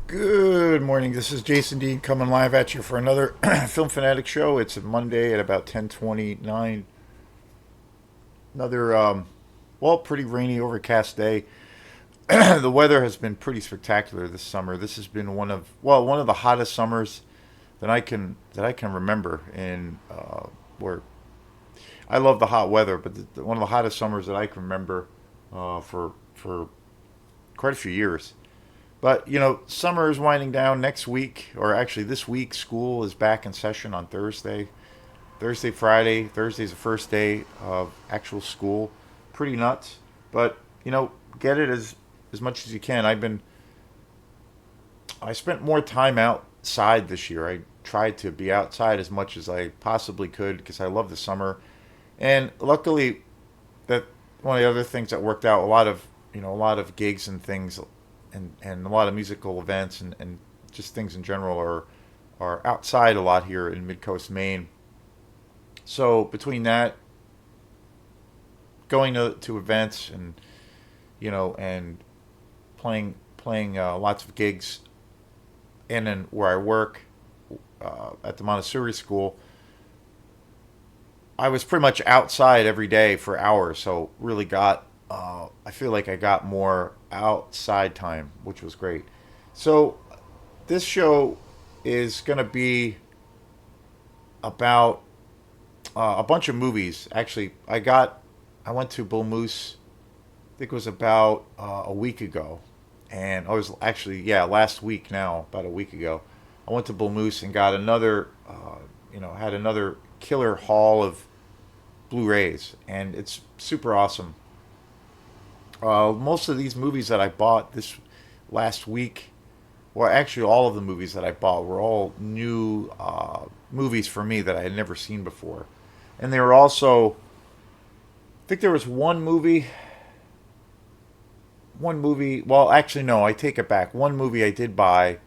Good morning. This is Jason Dean coming live at you for another Film Fanatic show. It's a Monday at about 10:29. Another pretty rainy overcast day. The weather has been pretty spectacular this summer. This has been one of the hottest summers that I can remember in where I love the hot weather, but one of the hottest summers that I can remember for quite a few years. But summer is winding down next week, or actually this week. School is back in session on Thursday, Friday. Thursday's the first day of actual school. Pretty nuts, but get it as much as you can. I spent more time outside this year. I tried to be outside as much as I possibly could because I love the summer, and luckily that one of the other things that worked out, a lot of gigs and things, and a lot of musical events and just things in general are outside a lot here in Mid Coast Maine. So between that, going to events and playing lots of gigs in and where I work at the Montessori school, I was pretty much outside every day for hours. So really I feel like I got more outside time, which was great. So this show is going to be about a bunch of movies. Actually, I went to Bull Moose. I think it was about a week ago, and I was actually, yeah, last week now, about a week ago. I went to Bull Moose and got had another killer haul of Blu-rays, and it's super awesome. Most of these movies that I bought this last week, well, actually, all of the movies that I bought were all new movies for me that I had never seen before. And they were also, I think there was well, actually, no, I take it back. One movie I did buy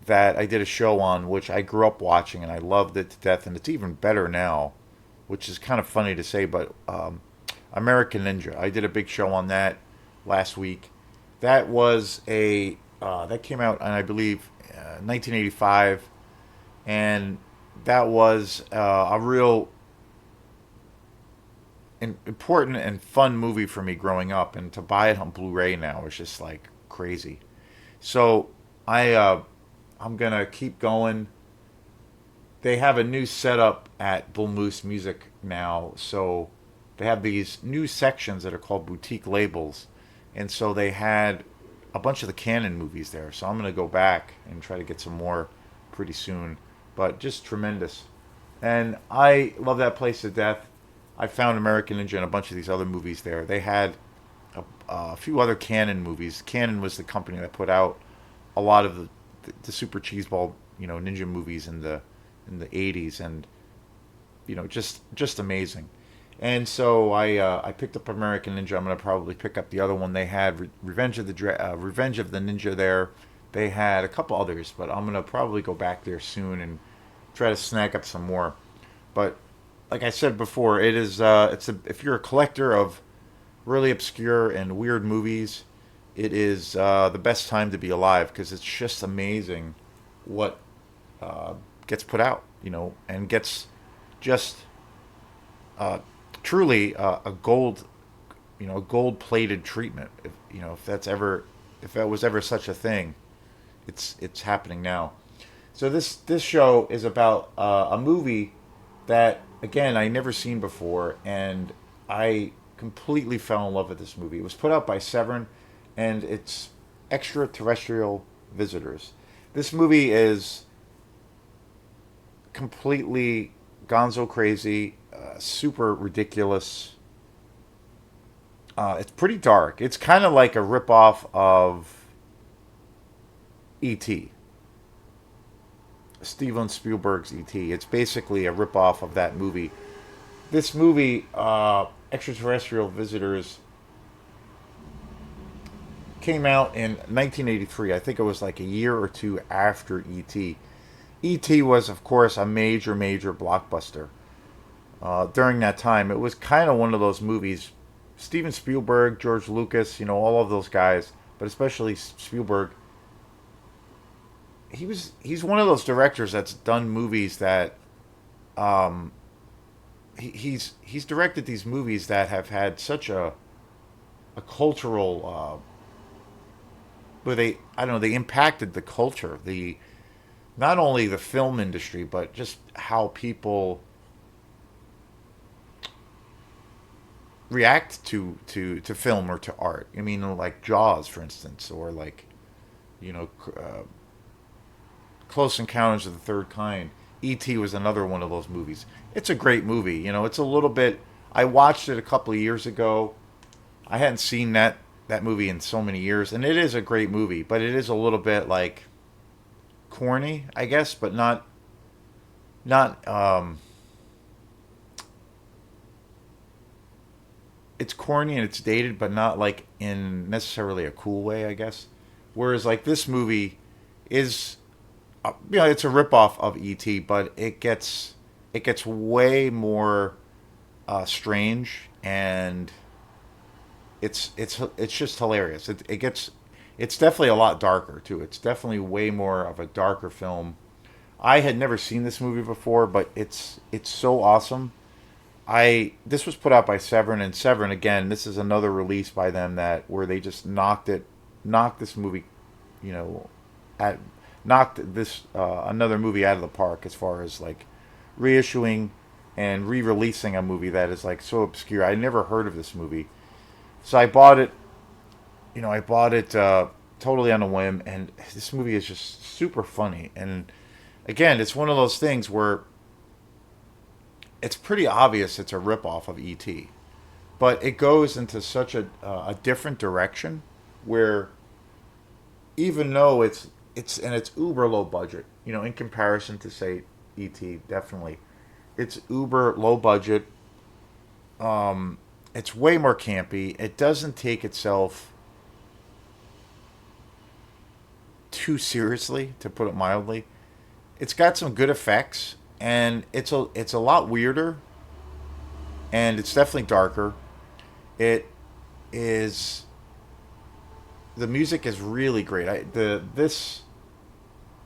that I did a show on, which I grew up watching and I loved it to death, and it's even better now, which is kind of funny to say, but American Ninja. I did a big show on that last week. That came out in, I believe, 1985, and that was a real important and fun movie for me growing up. And to buy it on Blu-ray now is just like crazy. So I'm gonna keep going. They have a new setup at Bull Moose Music now, so they have these new sections that are called boutique labels, and so they had a bunch of the canon movies there. So I'm gonna go back and try to get some more pretty soon. But just tremendous, and I love that place to death. I found American Ninja and a bunch of these other movies there. They had a few other canon movies. Canon was the company that put out a lot of the super cheeseball ninja movies in the 80s, and just amazing. And so I picked up American Ninja. I'm gonna probably pick up the other one they had, Revenge of the Ninja. There, they had a couple others, but I'm gonna probably go back there soon and try to snag up some more. But like I said before, if you're a collector of really obscure and weird movies, it is the best time to be alive because it's just amazing what gets put out, and gets just uh, truly a gold plated treatment. If that was ever such a thing, it's happening now. So this show is about a movie that again I never seen before, and I completely fell in love with this movie. It was put out by Severin, and it's Extraterrestrial Visitors. This movie is completely gonzo crazy, super ridiculous. It's pretty dark. It's kind of like a ripoff of E.T. Steven Spielberg's E.T. It's basically a ripoff of that movie. This movie, Extraterrestrial Visitors, came out in 1983. I think it was like a year or two after E.T. E.T. was, of course, a major, major blockbuster. During that time, it was kind of one of those movies. Steven Spielberg, George Lucas, all of those guys, but especially Spielberg, he's one of those directors that's done movies that um, he's directed these movies that have had such a cultural where they, I don't know, they impacted the culture, the not only the film industry but just how people react to film or to art. I mean, like Jaws, for instance, or like, you know, Close Encounters of the Third Kind. E.T. was another one of those movies. It's a great movie. You know, it's a little bit. I watched it a couple of years ago. I hadn't seen that movie in so many years, and it is a great movie, but it is a little bit like corny, I guess, but not. It's corny and it's dated, but not like in necessarily a cool way, I guess. Whereas like this movie is, you know, it's a ripoff of E.T., but it gets way more strange, and it's just hilarious. It's definitely a lot darker too. It's definitely way more of a darker film. I had never seen this movie before, but it's so awesome. I This was put out by Severin, and Severin again. This is another release by them that where they just knocked this movie, you know, at knocked this another movie out of the park as far as like reissuing and re-releasing a movie that is like so obscure. I never heard of this movie, so I bought it. You know, I bought it totally on a whim, and this movie is just super funny. And again, it's one of those things where it's pretty obvious it's a ripoff of E.T., but it goes into such a different direction where even though it's uber low budget, you know, in comparison to say E.T., definitely it's uber low budget. It's way more campy. It doesn't take itself too seriously, to put it mildly. It's got some good effects, and it's a lot weirder, and it's definitely darker. It is The music is really great. This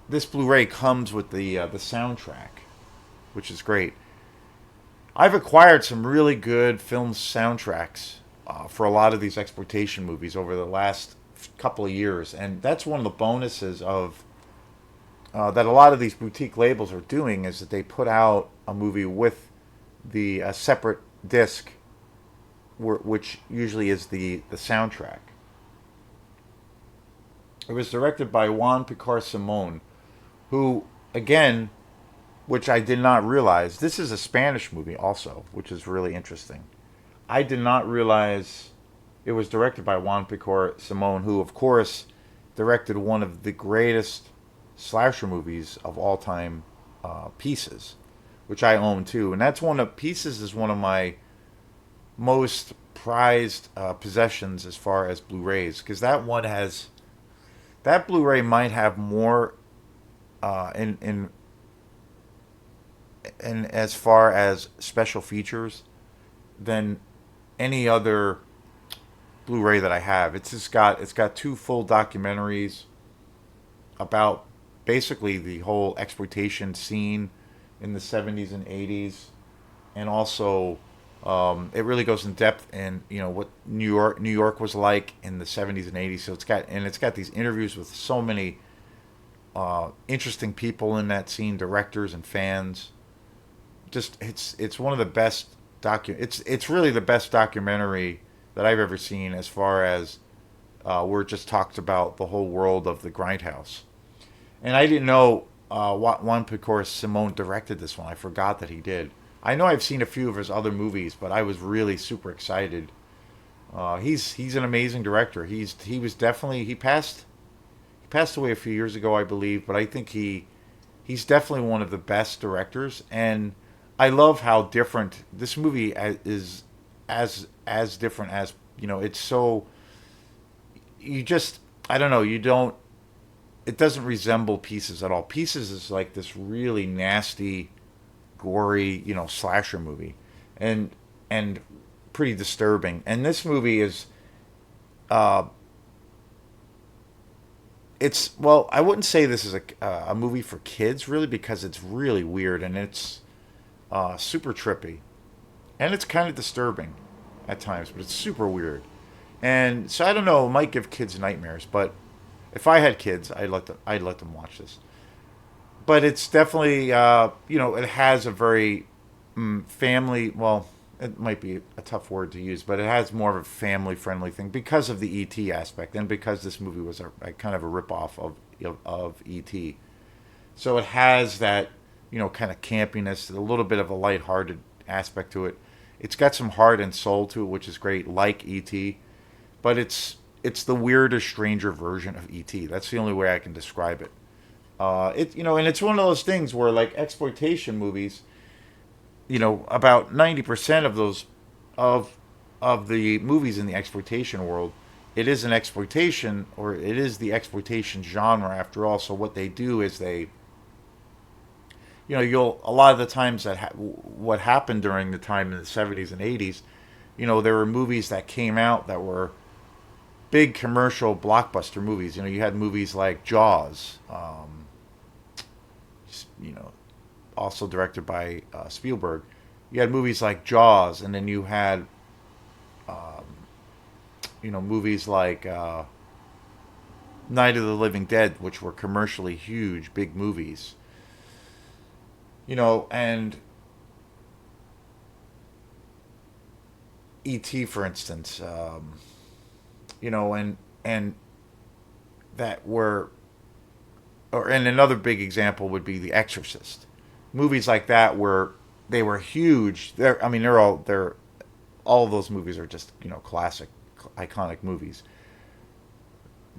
Blu-ray comes with the soundtrack, which is great. I've acquired some really good film soundtracks for a lot of these exploitation movies over the last couple of years, and that's one of the bonuses of that a lot of these boutique labels are doing is that they put out a movie with the separate disc, which usually is the soundtrack. It was directed by Juan Picar Simon, who, again, which I did not realize, this is a Spanish movie also, which is really interesting. I did not realize it was directed by Juan Picar Simon, who, of course, directed one of the greatest slasher movies of all time, Pieces, which I own too. And that's one of Pieces is one of my most prized possessions as far as Blu-rays, because that Blu-ray might have more in as far as special features than any other Blu-ray that I have. It's got two full documentaries about basically the whole exploitation scene in the 70s and 80s, and also it really goes in depth in, you know, what New York was like in the 70s and 80s. So it's got these interviews with so many interesting people in that scene, directors and fans. Just it's one of the best it's really the best documentary that I've ever seen as far as where it just talks about the whole world of the grindhouse. And I didn't know Juan Picar Simon directed this one. I forgot that he did. I know I've seen a few of his other movies, but I was really super excited. He's an amazing director. He was definitely he passed away a few years ago, I believe, but I think he's definitely one of the best directors. And I love how different this movie is, as different as, you know. It's so you just I don't know, you don't it doesn't resemble Pieces at all. Pieces is like this really nasty, gory, you know, slasher movie, and and pretty disturbing. And this movie is uh, it's well, I wouldn't say this is a movie for kids really because it's really weird and it's super trippy and it's kind of disturbing at times, but it's super weird. And so I don't know, it might give kids nightmares, but if I had kids, I'd let them watch this. But it's definitely it has a very family. Well, it might be a tough word to use, but it has more of a family friendly thing because of the ET aspect, and because this movie was a kind of a rip off of ET. So it has that kind of campiness, a little bit of a lighthearted aspect to it. It's got some heart and soul to it, which is great, like ET. But it's the weirder, stranger version of ET. That's the only way I can describe it. And it's one of those things where like exploitation movies, about 90% of those of of the movies in the exploitation world, it is an exploitation, or it is the exploitation genre after all. So what they do is you'll a lot of the times what happened during the time in the 70s and 80s, there were movies that came out that were big commercial blockbuster movies. You had movies like Jaws, you know, also directed by Spielberg. You had movies like Jaws, and then you had movies like Night of the Living Dead, which were commercially huge, big movies. And E.T. for instance, and that were, and another big example would be The Exorcist. Movies like that were they were huge. They're all of those movies are just classic, iconic movies.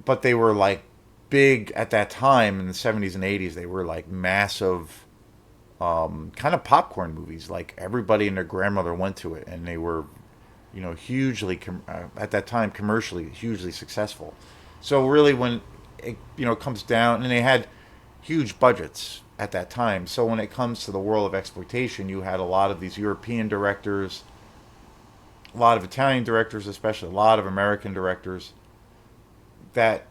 But they were like big at that time in the 70s and 80s. They were like massive, kind of popcorn movies. Like everybody and their grandmother went to it, and they were hugely at that time commercially hugely successful. So really, when it comes down, and they had huge budgets at that time. So when it comes to the world of exploitation, you had a lot of these European directors, a lot of Italian directors, especially a lot of American directors that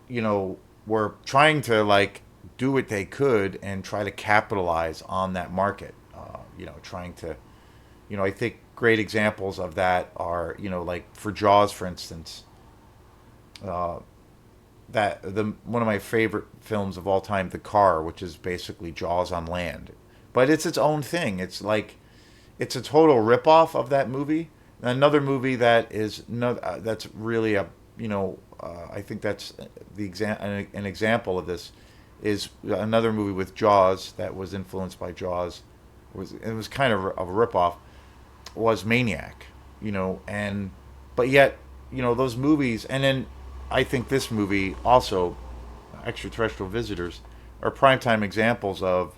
were trying to like do what they could and try to capitalize on that market. Trying to, I think great examples of that are like for Jaws, for instance. Uh, that the one of my favorite films of all time, The Car, which is basically Jaws on land, but it's its own thing. It's like it's a total ripoff of that movie. Another movie that is no, that's really I think that's an example of this is another movie with Jaws that was influenced by Jaws. It was kind of a ripoff. Was Maniac, and but yet those movies, and then I think this movie also, Extraterrestrial Visitors, are primetime examples of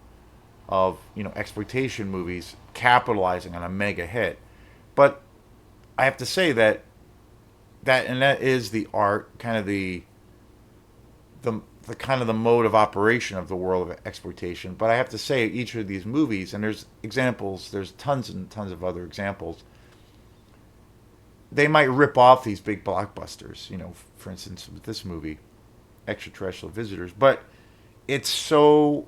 exploitation movies capitalizing on a mega hit. But I have to say that is the art, kind of the kind of the mode of operation of the world of exploitation. But I have to say, each of these movies, and there's examples, there's tons and tons of other examples. They might rip off these big blockbusters, for instance, with this movie, Extraterrestrial Visitors. But it's so,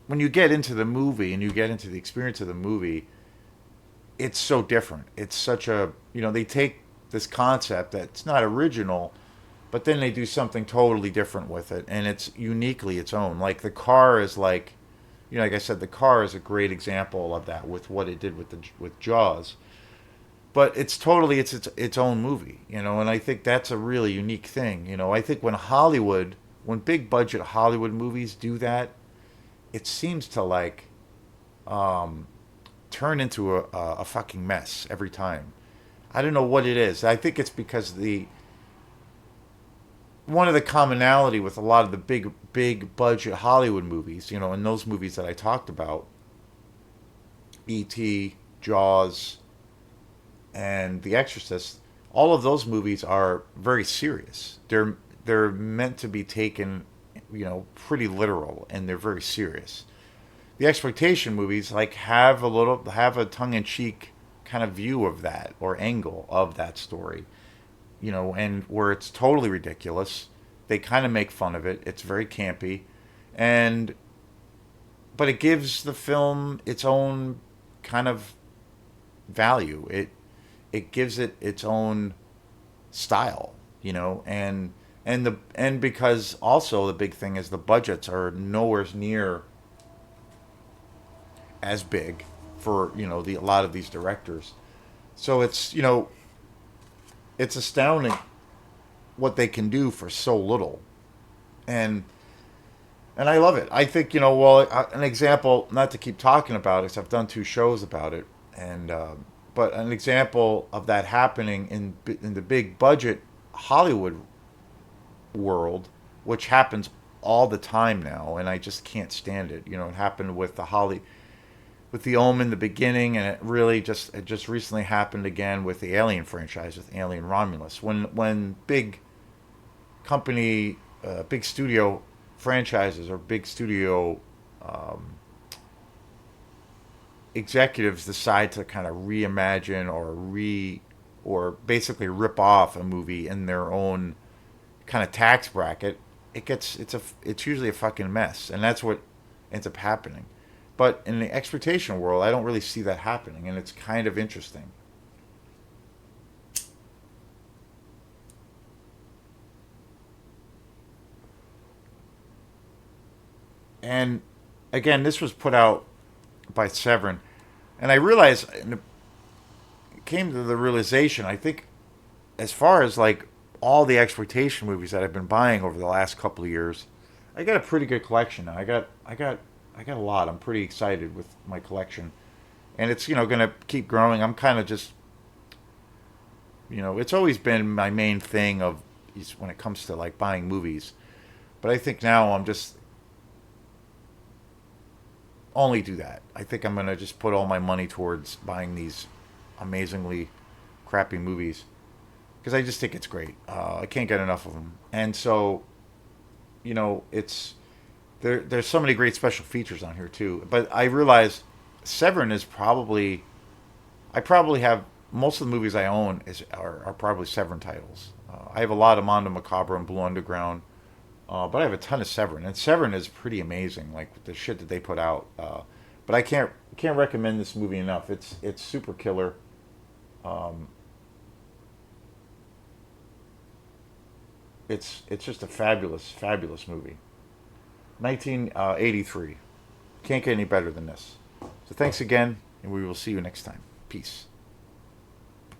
when you get into the movie and you get into the experience of the movie, it's so different. It's such a, they take this concept that's not original, but then they do something totally different with it, and it's uniquely its own. Like The Car is like, like I said, The Car is a great example of that with what it did with Jaws. But it's totally its own movie, and I think that's a really unique thing. I think when big budget Hollywood movies do that, it seems to like um, turn into a fucking mess every time. I don't know what it is. I think it's because the one of the commonality with a lot of the big budget Hollywood movies, and those movies that I talked about, E.T., Jaws, and The Exorcist, all of those movies are very serious. They're meant to be taken, pretty literal, and they're very serious. The exploitation movies like have a tongue in cheek kind of view of that or angle of that story, and where it's totally ridiculous, They kind of make fun of it. It's very campy, and but it gives the film its own kind of value. It gives it its own style, and because also the big thing is the budgets are nowhere near as big for the a lot of these directors. So it's astounding what they can do for so little, and I love it. I think an example, not to keep talking about it, 'cause I've done 2 shows about it, and but an example of that happening in the big budget Hollywood world, which happens all the time now, and I just can't stand it. It happened with the Omen in the beginning, and it just recently happened again with the Alien franchise with Alien Romulus. When big company, big studio franchises or big studio um, executives decide to kind of reimagine or basically rip off a movie in their own kind of tax bracket, it's usually a fucking mess, and that's what ends up happening. But in the exploitation world, I don't really see that happening, and it's kind of interesting. And again, this was put out by Severin, and I realized, and it came to the realization. I think as far as like all the exploitation movies that I've been buying over the last couple of years, I got a pretty good collection now. I got a lot. I'm pretty excited with my collection, and it's gonna keep growing. I'm kind of just it's always been my main thing of is when it comes to like buying movies, but I think now I'm just only do that. I think I'm gonna just put all my money towards buying these amazingly crappy movies because I just think it's great. I can't get enough of them, and so it's there's so many great special features on here too. But I realize Severin is probably I probably have most of the movies I own are probably Severin titles. I have a lot of Mondo Macabre and Blue Underground, but I have a ton of Severin, and Severin is pretty amazing. Like the shit that they put out. But I can't recommend this movie enough. It's super killer. Um, it's just a fabulous movie. 1983. Can't get any better than this. So thanks again, and we will see you next time. Peace.